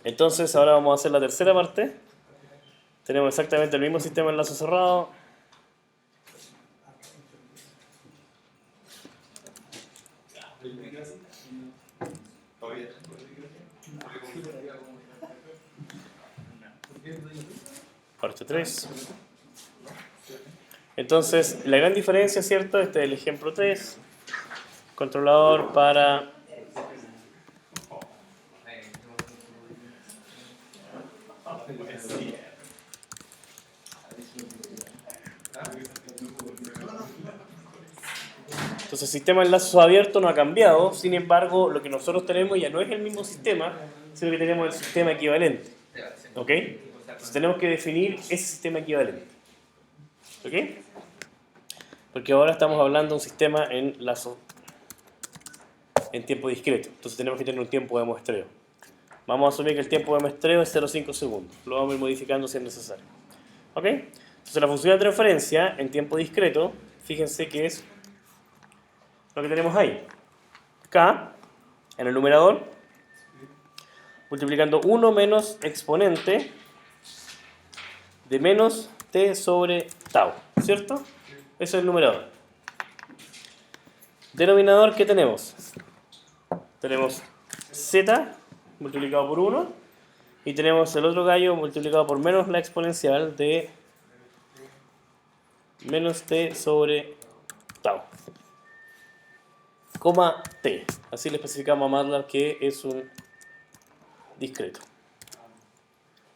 Entonces ahora vamos a hacer la tercera parte. Tenemos exactamente el mismo sistema de enlace cerrado. Parte 3. Entonces, la gran diferencia, ¿cierto? Este es el ejemplo 3. Controlador para entonces, el sistema de enlazos abierto no ha cambiado. Sin embargo, lo que nosotros tenemos ya no es el mismo sistema, sino que tenemos el sistema equivalente. ¿Ok? Entonces, tenemos que definir ese sistema equivalente. ¿Ok? Porque ahora estamos hablando de un sistema en lazo en tiempo discreto. Entonces, tenemos que tener un tiempo de muestreo. Vamos a asumir que el tiempo de muestreo es 0,5 segundos. Lo vamos a ir modificando si es necesario. ¿Ok? Entonces, la función de transferencia en tiempo discreto, fíjense que es lo que tenemos ahí. K en el numerador, multiplicando 1 menos exponente de menos t sobre tau, ¿cierto? Eso es el numerador. Denominador, ¿qué tenemos? Tenemos z multiplicado por 1 y tenemos el otro gallo multiplicado por menos la exponencial de menos t sobre tau, coma t. Así le especificamos a MATLAB que es un discreto.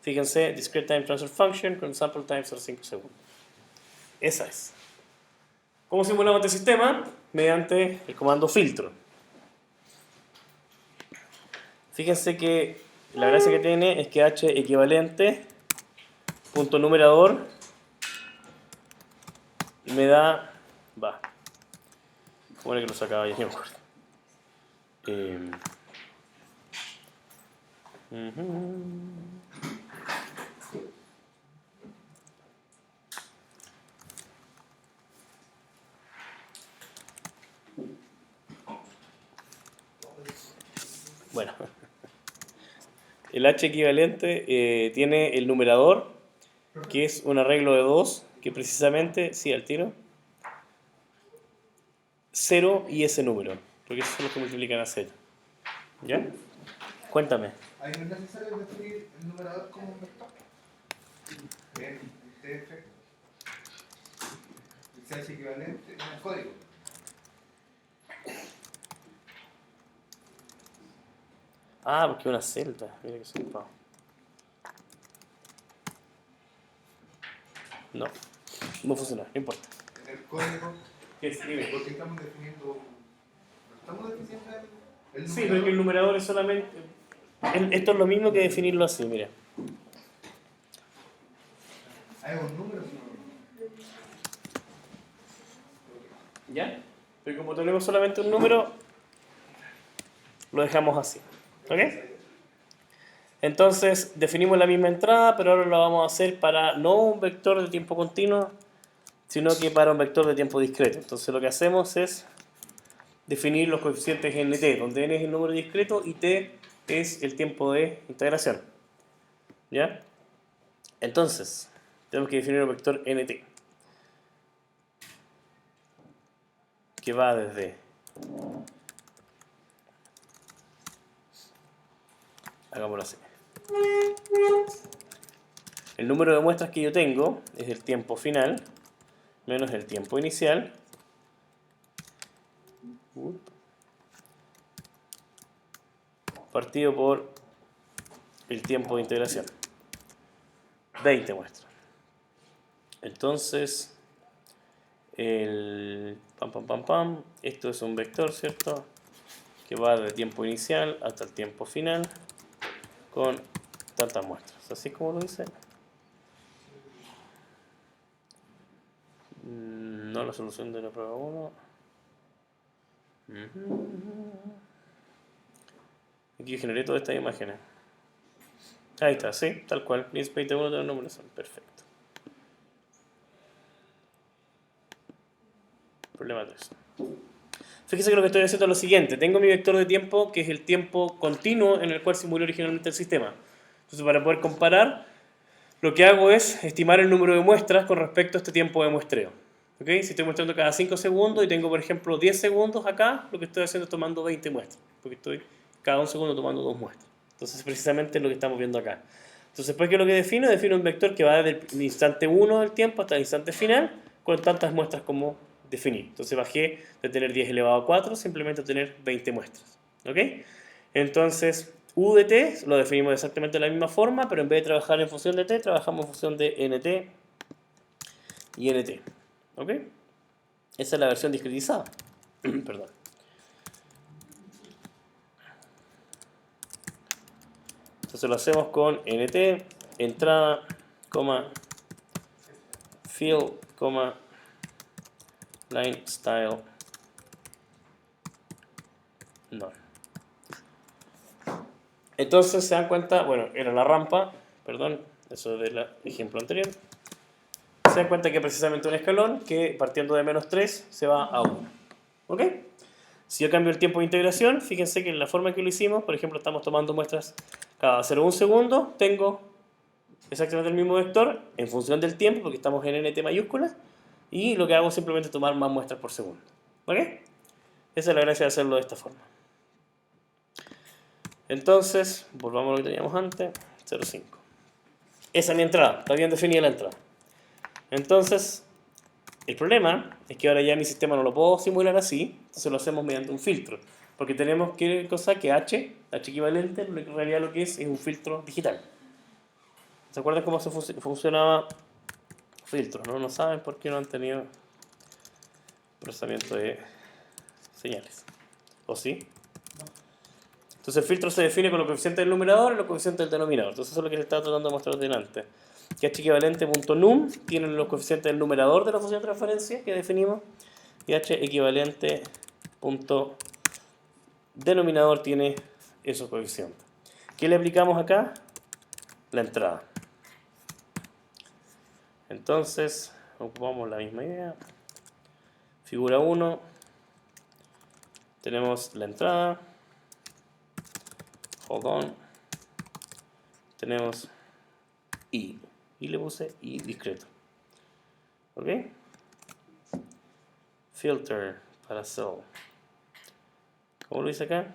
Fíjense, Discrete Time Transfer Function con sample time 0,5 segundos. Esa es. ¿Cómo simulamos este sistema? Mediante el comando filtro. Fíjense que la gracia que tiene es que h equivalente punto numerador me da... ¿Cómo era que lo sacaba? Ya no me acuerdo. Bueno, el h equivalente tiene el numerador, que es un arreglo de 2, que precisamente, sí, al tiro, 0 y ese número, porque esos son los que multiplican a z. ¿Ya? Cuéntame. ¿Ahí no es necesario definir el numerador como un vector? En TF, el CH equivalente en el código. Ah, porque es una celda. Mira que zarpado. No, no funciona, no importa. En el código, ¿Qué escribe? ¿por qué estamos definiendo? ¿No estamos definiendo el Sí, numerador? pero que el numerador es solamente... Esto es lo mismo que definirlo así, mira. Hay un número, sino... ¿Ya? Pero como tenemos solamente un número, lo dejamos así. ¿Ok? Entonces, definimos la misma entrada, pero ahora lo vamos a hacer para no un vector de tiempo continuo, sino que para un vector de tiempo discreto. Entonces, lo que hacemos es definir los coeficientes nt, donde n es el número discreto y t es el tiempo de integración. ¿Ya? Entonces, tenemos que definir un vector nt, que va desde... Hagámoslo así. El número de muestras que yo tengo es el tiempo final menos el tiempo inicial partido por el tiempo de integración. 20 muestras. Entonces, esto es un vector, ¿cierto? Que va del tiempo inicial hasta el tiempo final con tantas muestras. ¿Así como lo dice? No, la solución de la prueba 1. Aquí generé todas estas imágenes. Ahí está, sí, tal cual. 10, 21 de los números son perfecto. Problema 3. Fíjese que lo que estoy haciendo es lo siguiente. Tengo mi vector de tiempo, que es el tiempo continuo en el cual simulé originalmente el sistema. Entonces, para poder comparar, lo que hago es estimar el número de muestras con respecto a este tiempo de muestreo. ¿Okay? Si estoy mostrando cada 5 segundos y tengo, por ejemplo, 10 segundos acá, lo que estoy haciendo es tomando 20 muestras, porque estoy cada 1 segundo tomando 2 muestras. Entonces, precisamente es lo que estamos viendo acá. Entonces, después, ¿qué es lo que defino? Defino un vector que va desde el instante 1 del tiempo hasta el instante final, con tantas muestras como definí. Entonces, bajé de tener 10 elevado a 4, simplemente a tener 20 muestras. ¿Ok? Entonces, U de t lo definimos exactamente de la misma forma, pero en vez de trabajar en función de t, trabajamos en función de nt y nt. ¿Ok? Esa es la versión discretizada. Perdón. Entonces lo hacemos con nt, entrada, field, line style, no. Entonces se dan cuenta, bueno, era la rampa, perdón, eso del ejemplo anterior. Se dan cuenta que precisamente un escalón que partiendo de menos 3 se va a 1. ¿Ok? Si yo cambio el tiempo de integración, fíjense que en la forma en que lo hicimos, por ejemplo, estamos tomando muestras cada 0,1 segundo, tengo exactamente el mismo vector en función del tiempo, porque estamos en nt mayúscula, y lo que hago es simplemente tomar más muestras por segundo. ¿Ok? Esa es la gracia de hacerlo de esta forma. Entonces, volvamos a lo que teníamos antes, 0,5. Esa es mi entrada, está bien definida la entrada. Entonces, el problema es que ahora ya mi sistema no lo puedo simular así, entonces lo hacemos mediante un filtro. Porque tenemos que cosa que H equivalente, en realidad lo que es un filtro digital. ¿Se acuerdan cómo se funcionaba filtro? ¿No? No saben por qué no han tenido procesamiento de señales. ¿O sí? Entonces el filtro se define con los coeficientes del numerador y los coeficientes del denominador. Entonces eso es lo que les estaba tratando de mostrar delante. Que h equivalente.num tiene los coeficientes del numerador de la función de transferencia que definimos. Y h equivalente.denominador tiene esos coeficientes. ¿Qué le aplicamos acá? La entrada. Entonces, ocupamos la misma idea. Figura 1. Tenemos la entrada. Hold on. Tenemos I. Y le puse I discreto. ¿Ok? Filter para cell. ¿Cómo lo hice acá?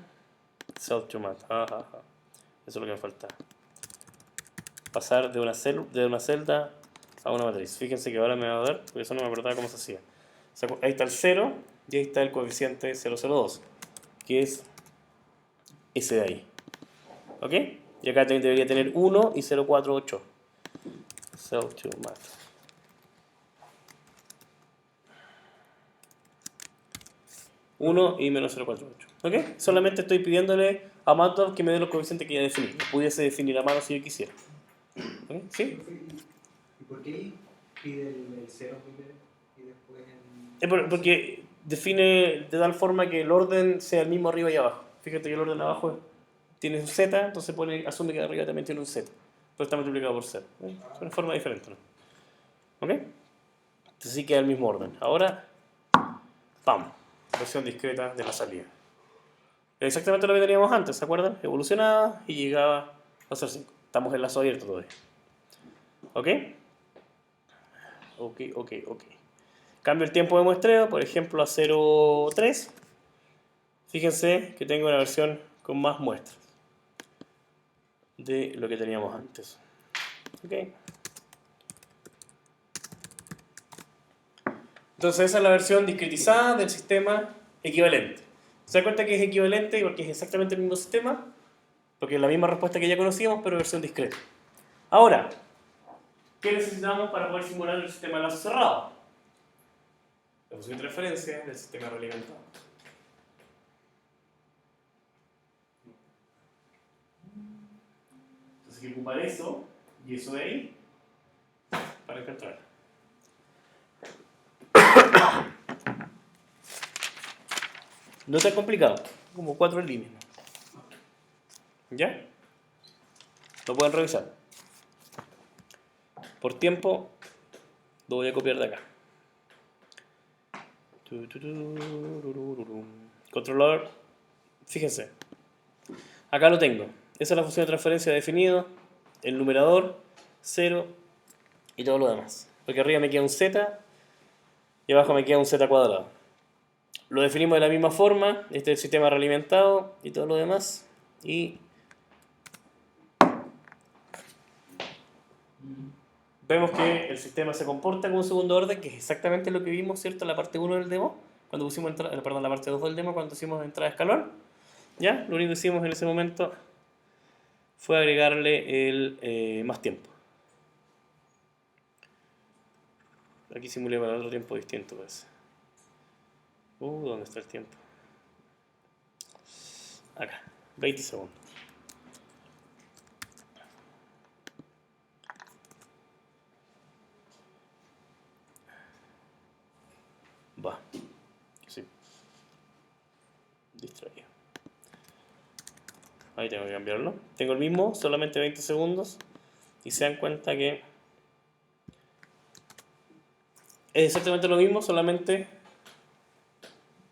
Cell to mat. Eso es lo que me falta. Pasar de una celda a una matriz. Fíjense que ahora me va a dar, porque eso no me acordaba cómo se hacía. O sea, ahí está el 0 y ahí está el coeficiente 002, que es ese de ahí. ¿Ok? Y acá también debería tener 1 y 048. Cell to mat. Uno y menos 048. ¿Ok? Solamente estoy pidiéndole a MATLAB que me dé los coeficientes que ya definí. Lo pudiese definir a mano si yo quisiera. ¿Ok? ¿Sí? ¿Y por qué pide el 0 primero y después el... Porque define de tal forma que el orden sea el mismo arriba y abajo. Fíjate que el orden abajo tiene un z, entonces asume que arriba también tiene un z. Pero está multiplicado por 0. Es una forma diferente, ¿no? ¿Ok? Entonces sí queda el mismo orden. Ahora, ¡pam! Versión discreta de la salida. Exactamente lo que teníamos antes, ¿se acuerdan? Evolucionaba y llegaba a ser 5. Estamos en lazo abierto todavía. ¿Ok? Ok. Cambio el tiempo de muestreo, por ejemplo, a 0,3. Fíjense que tengo una versión con más muestras de lo que teníamos antes. ¿Ok? Entonces esa es la versión discretizada del sistema equivalente. ¿Se da cuenta que es equivalente porque es exactamente el mismo sistema? Porque es la misma respuesta que ya conocíamos, pero versión discreta. Ahora, ¿qué necesitamos para poder simular el sistema de lazo cerrado? La función de referencia del sistema realimentado. Entonces hay que ocupar eso y eso de ahí para encontrar. No es tan complicado, como 4 líneas. ¿Ya? Lo pueden revisar. Por tiempo, lo voy a copiar de acá. Controlador. Fíjense. Acá lo tengo. Esa es la función de transferencia definido. el numerador, 0 y todo lo demás. Porque arriba me queda un z y abajo me queda un z cuadrado. Lo definimos de la misma forma, este es el sistema realimentado y todo lo demás. Y vemos que el sistema se comporta como un segundo orden, que es exactamente lo que vimos, ¿cierto? En la parte 1 del demo, cuando pusimos perdón, la parte 2 del demo, cuando hicimos entrada de escalón. ¿Ya? Lo único que hicimos en ese momento fue agregarle el más tiempo. Aquí simulé para otro tiempo distinto, parece. ¿Dónde está el tiempo? Acá, 20 segundos. Va. Sí. Distraído. Ahí tengo que cambiarlo. Tengo el mismo, solamente 20 segundos. Y se dan cuenta que es exactamente lo mismo, solamente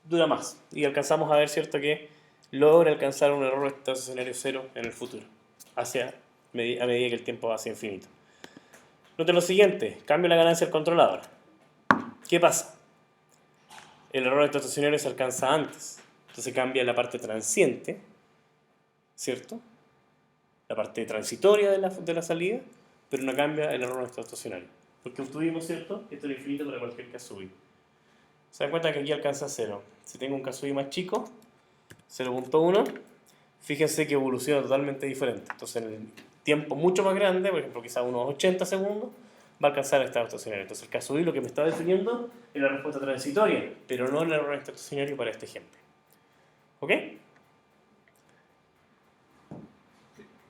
dura más. Y alcanzamos a ver, ¿cierto?, que logra alcanzar un error estacionario cero en el futuro, a medida que el tiempo va hacia infinito. Note lo siguiente, cambio la ganancia del controlador. ¿Qué pasa? El error estacionario se alcanza antes. Entonces cambia la parte transiente, ¿cierto? La parte transitoria de la salida, pero no cambia el error estacionario. Porque obtuvimos, ¿cierto?, que esto era infinito para cualquier Kasui. Se dan cuenta que aquí alcanza 0. Si tengo un Kasui más chico, 0.1, fíjense que evoluciona totalmente diferente. Entonces, en el tiempo mucho más grande, por ejemplo, quizás unos 80 segundos, va a alcanzar el estado estacionario. Entonces, el Kasui lo que me está definiendo es la respuesta transitoria, pero no el error estacionario para este ejemplo. ¿Ok?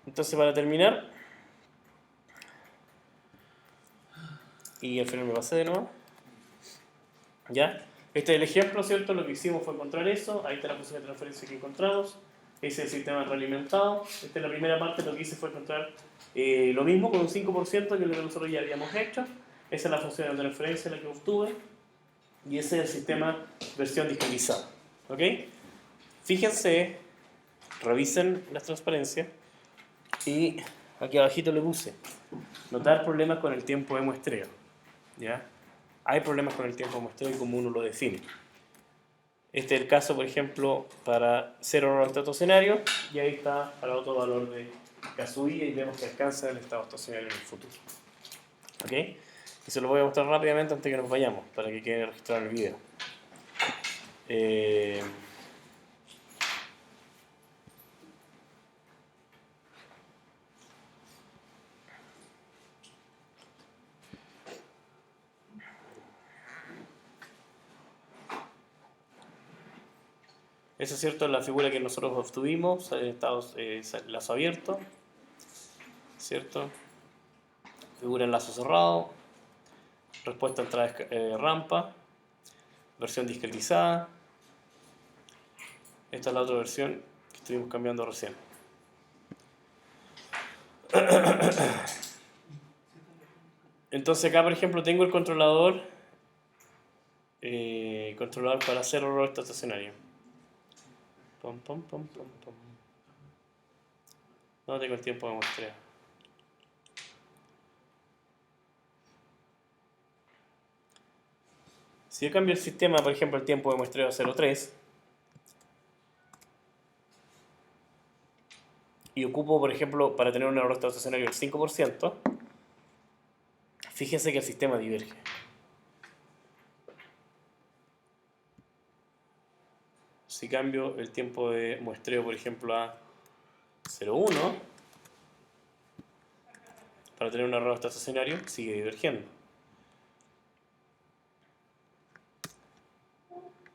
Entonces, para terminar, y al final me pasé de nuevo, ¿ya? Este es el ejemplo, ¿cierto? Lo que hicimos fue encontrar eso. Ahí está la posición de transferencia que encontramos. Ese es el sistema realimentado. Esta es la primera parte. Lo que hice fue encontrar lo mismo con un 5% que lo que nosotros ya habíamos hecho. Esa es la función de transferencia la que obtuve. Y ese es el sistema versión discretizada. ¿Ok? Fíjense, revisen las transparencias. Y aquí abajito le puse notar problemas con el tiempo de muestreo. ¿Ya? Hay problemas con el tiempo de muestreo y cómo uno lo define. Este es el caso, por ejemplo, para 0 error estacionario, y ahí está para otro valor de Kasui y vemos que alcanza el estado estacionario en el futuro. ¿Ok? Y se lo voy a mostrar rápidamente antes que nos vayamos, para que quede registrado en el video. Eso es cierto, la figura que nosotros obtuvimos, lazo abierto, ¿cierto? Figura en lazo cerrado, respuesta a entrada rampa, versión discretizada. Esta es la otra versión que estuvimos cambiando recién. Entonces acá, por ejemplo, tengo el controlador para hacer error estacionario. No tengo el tiempo de muestreo. Si yo cambio el sistema, por ejemplo, el tiempo de muestreo a 0.3 y ocupo, por ejemplo, para tener un error estacionario del 5%, fíjense que el sistema diverge. Si cambio el tiempo de muestreo, por ejemplo, a 0.1 para tener un error estacionario, sigue divergiendo.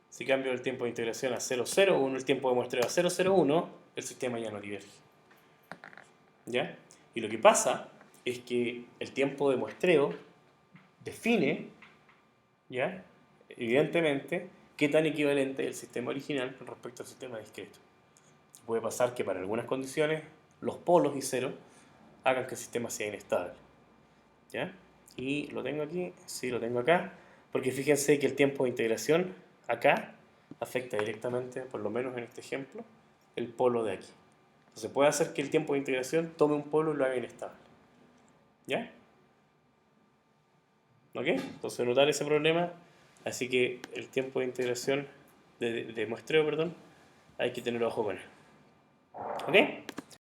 Si cambio el tiempo de integración a 0.01, el tiempo de muestreo a 0.01, el sistema ya no diverge. ¿Ya? Y lo que pasa es que el tiempo de muestreo define, ¿ya?, evidentemente, qué tan equivalente es el sistema original con respecto al sistema discreto. Puede pasar que para algunas condiciones los polos y cero hagan que el sistema sea inestable. ¿Ya? Y lo tengo aquí, sí, lo tengo acá, porque fíjense que el tiempo de integración acá afecta directamente, por lo menos en este ejemplo, el polo de aquí. Entonces puede hacer que el tiempo de integración tome un polo y lo haga inestable. ¿Ya? ¿Ok? Entonces notar ese problema, así que el tiempo de integración, de muestreo, perdón, hay que tener ojo con él. ¿Ok?